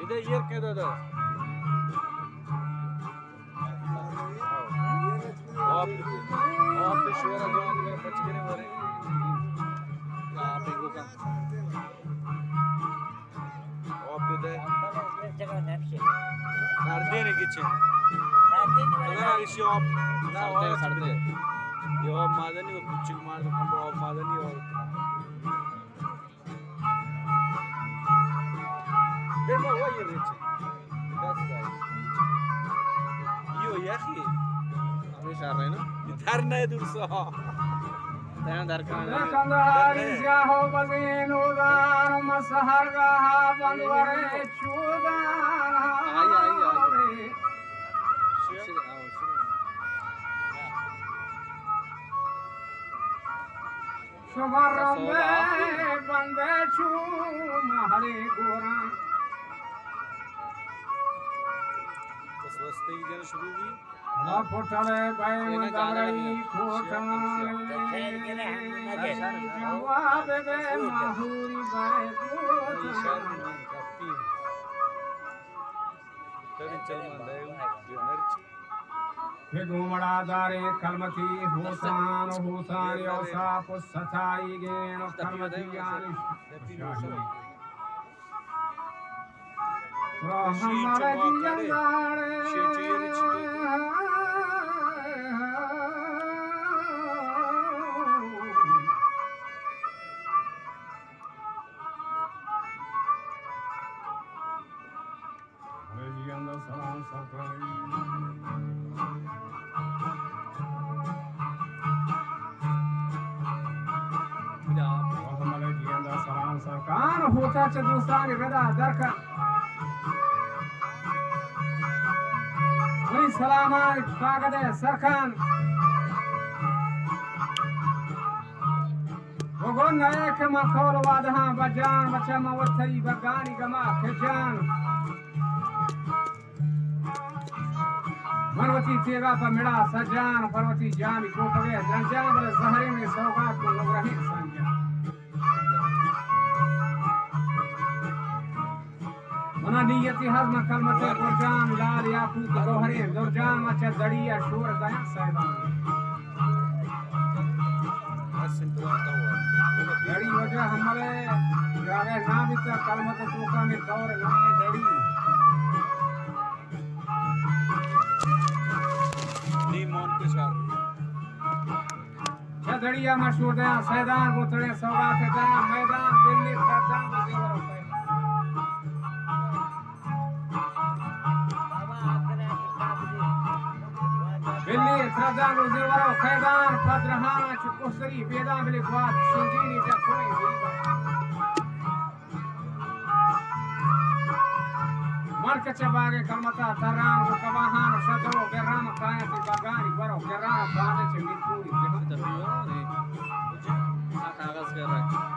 Bir de yer kedada. Hop şu ara zaman böyle paçkene var. Ya pego kan. Hop bir de. Nerede geçin? Kadar işi hop. Sarde. Yo madeni o küçük madeni o madeni o. Demo o yer geçin. Yo ya ki. Dharna dursa. Kandahari jaho bazin udan masharga bandware chudan. Shumarambe bande chumahari goran. बस वस्ते की जन शुरू हुई Potale bay mandarai potale jawab be mahuri bay potale तभी चल मंदा है नर्च हे घुमड़ा दारे कलमती होसान होसान योसा पुसथाई गेण कलमती आनिश हमारे जिंदारे salam sarkan होता चतुस्तान गदा दरका वही सलामा कागदे सरखान वगो नए के मखौल वादहा बजान बचा मवथई बगानी गमा खजान मनवती तेगा पर मिला सजान पर्वती जामी कोटवे रंजान बले जहरे में सौगात को लग रही संज्ञा मना नियति हज़म कलमते कुरजान लाल याकूत गौहरे दुरजान मचा दड़िया शोर दाया साहिबान दड़ी वजह हमारे जागे ना भी तो कलमते तोका में दौर ना दड़ी छदड़िया मशहूर दया सैदान गोतड़े सौगात दया मैदान दिल्ली खजान देवर होते दिल्ली खजान देवर खैदान पद्रहान चुकोसरी बेदा बिले ख्वात संजीनी जखोई मर्क चबागे कमता तरान कवाहान सदरो बेराम कायति बगानी बरो बेराम बाने चे मितूरी कागज कर रहा है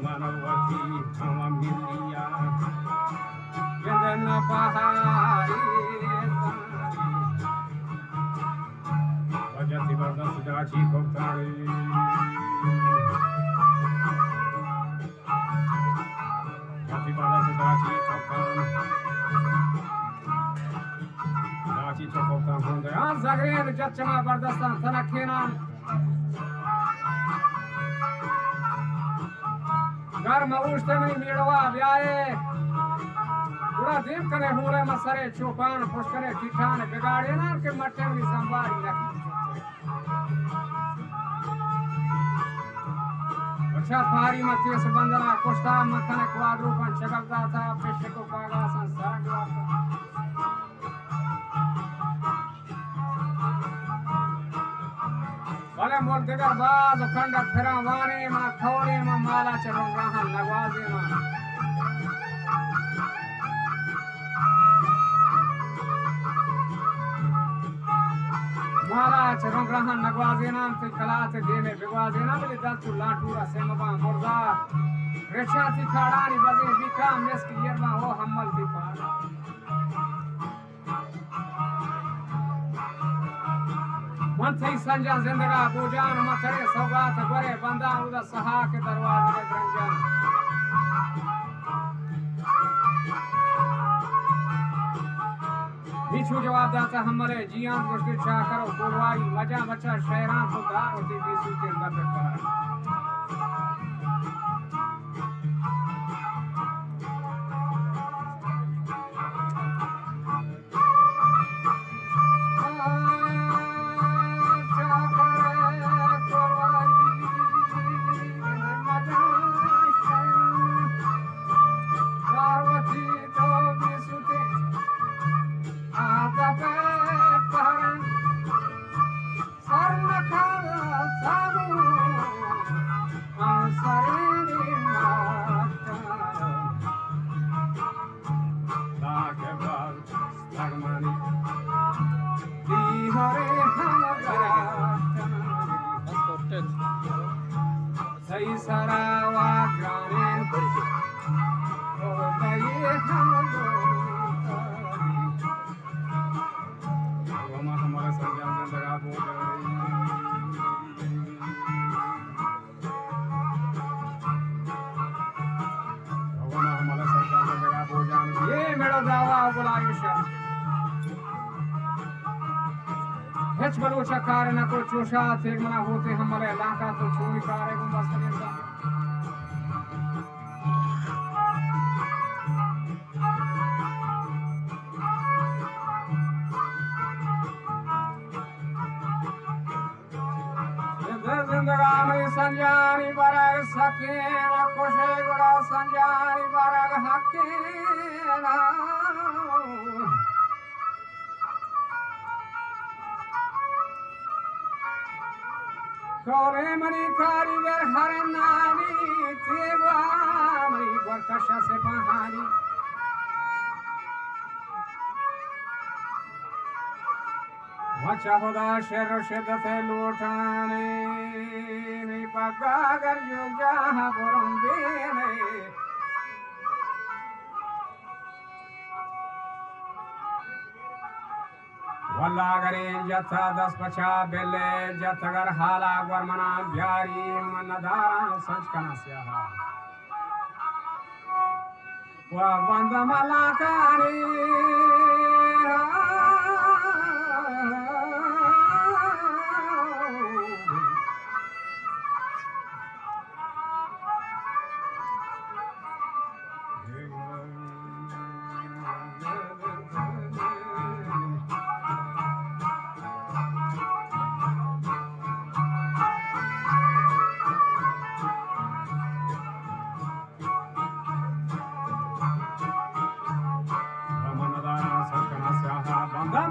Manavati, Hama Milia. पहाड़ी वजती बरदस जाची कोताड़ी जती बरदस जाची कोताड़ी जाची कोताड़ी होंदे आ जगरेन जचमा बरदस्तान तनखेनान घर में उठते नहीं मेड़वा ब्याए पूरा दिन करे हुए मसरे चौपान पुष्करे ठिठान बिगाड़े ना के मट्टे में संभाली रखी अच्छा फारी मत्ती से बंदना कुश्ता मखन क्वाद्रू पर चकलता था पेशे को पागा संसार भले मोल दिगर बाज खंड फिरा वाने मा खौरे मा माला चरण रहा नवाजे मा माला चरण रहा नवाजे नाम से कला से देने बिवाजे ना मिले दस लाटूरा सेमबा मुर्दा रेशा थी खाड़ानी बजे बिका मेस की येरवा हो हमल दी पाड़ा मन से संजा जिंदगा पूजान मथरे सौगात गोरे बंदा उदा सहा के दरवाजे गंजन बिछू जवाब दाता हमरे जियां मुश्किल छा करो कोरवाई मजा बच्चा शहरां को दार होती बीसू के दर्द पर सही सरावा ग्रामे ओ ये हम हमारा संज्ञान जिंदगा बोल हमारा संज्ञान जिंदगा बोल ये मेरा दावा बुलायुषा हेच बलोचा कार न को चोशा तेग मना होते हमारे लाका तो छुई कार को मस्तने सा ये जिंदगा में संजानी बरग सके न खुशे बड़ा संजानी बरग हके ना कोरे मरी कारीगर हर नारी तेवा मरी बरकशा से बहारी वचा खुदा शेर शिद्दत लूटाने नहीं पगा अगर युग जहाँ बुरम बेने वल्ला गरे जथा दस पचा बेले जथगर हाला वर्मना ब्यारी मनदारा संस्कना स्याहा वा बंद मलाकारी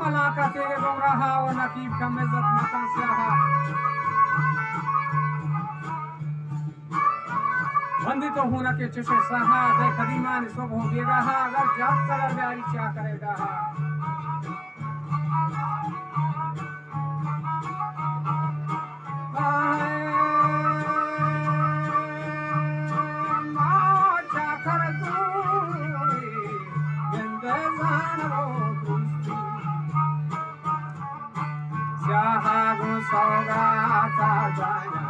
मलाका तेरे गुमराहा और नकीब का मिज़्ज़त मकान स्याहा बंदी तो होना के चशे सहा दे कदीमान सब हो गया अगर जात कलर जारी क्या करेगा माचा कर दूरी सौगाता जाया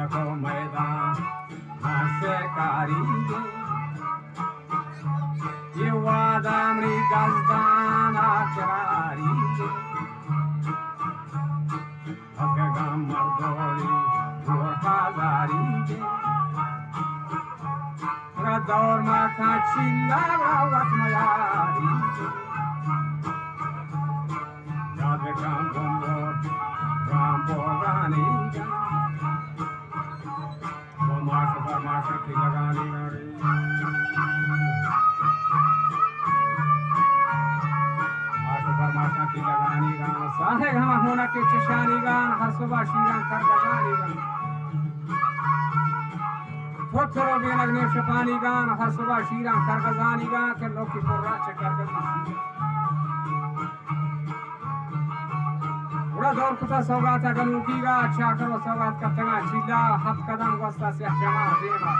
को मैदान नाशकारी ये वादा मृगजदान आचरारी भगगाम मर्दोरी गोरखादारी दौर माथा चिल्ला रावत मयारी याद काम बोंबो राम बोगानी माशा की लगानी गाड़ी माशा की लगानी गान साहे घमा होना के चशानी गान हर सुबह शीरा कर गजानी गान थोथरो भी लगने शपानी गान हर सुबह शीरा कर गजानी गान के लोकी कोरा चकर गजानी उड़ा दौर कुता सौगात गलूकीगा अच्छा करो सौगात का तंगा चिल्ला हथ कदम वस्ता से जमा देना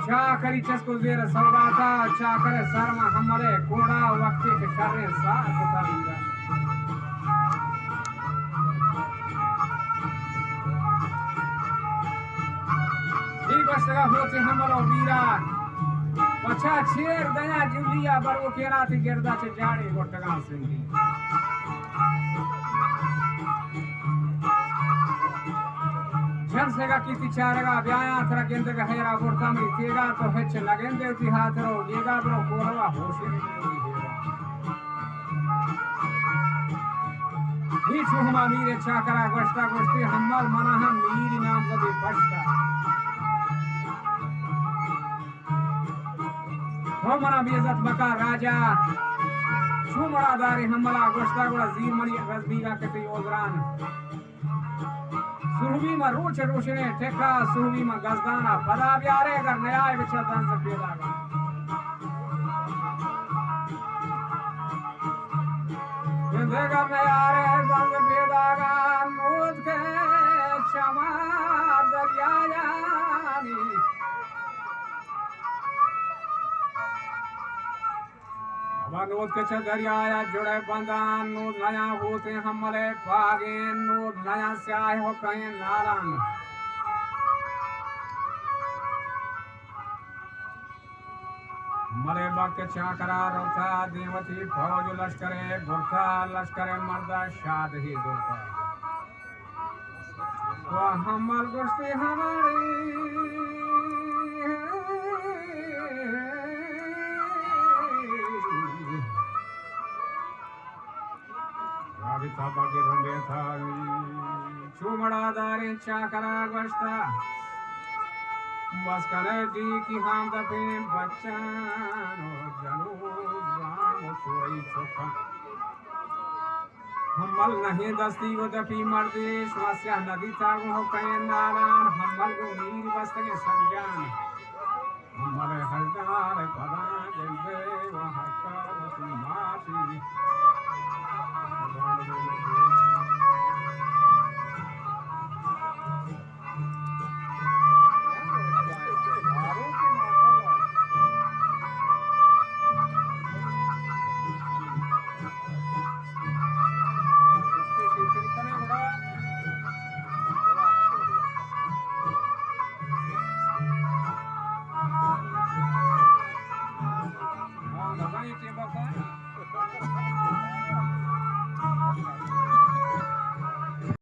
चा करी चस्को जेर सौगाता अच्छा करे शर्मा हमारे कोड़ा वक्ती के शर्रे साथ कुता लीगा ठीक वस्तगा होते हमारो वीरा पछा छेर दया जुलिया बरवो केरा थी गिरदा चे जाड़ी गोटगा सिंगी जन सेगा कीती चारगा ब्याया थरा गेंद का हेरा गोरता में तेगा तो हेच लगेंदे उती हाथ रो येगा ब्रो कोरवा होशे ही छुहमा मीरे चाकरा गोष्टा गोष्टी हम्मल मनाहा मीरी नाम जदी बष्टा मना बेइज्जत बका राजा छुमड़ा दारी हमला गोश्ता गोड़ा जीर मनी रजबीगा कते ओजरान सुरवी में रोच रोशने टेका सुरवी में गजदाना पदा ब्यारे अगर नया बिछा दान से पेदागा जिंदगा में यारे दान से पेदागा नूद के क्षमा दरिया यानी नूद के दरिया जुड़े बंदान नूद नया होते हमले पागे नूद नया स्याह हो कहीं नारान मरे बक चाकरा रोता देवती फौज लश्करे बुरखा लश्करे मर्दा शाद ही दुर्गा वह हमल गुस्ती हमारी बागे रंगे थाली चुमड़ा दारे चाकरा गोश्ता बस करे दी की हम दफे बच्चान जनू राम कोई चोखा हमल नहीं दस्ती वो दफी मर्दे श्वास्या नदी तागो हो कहे नारायण हमल को नीर बस के संजान हमल हलदार पदा जल्दे वहाँ का माटी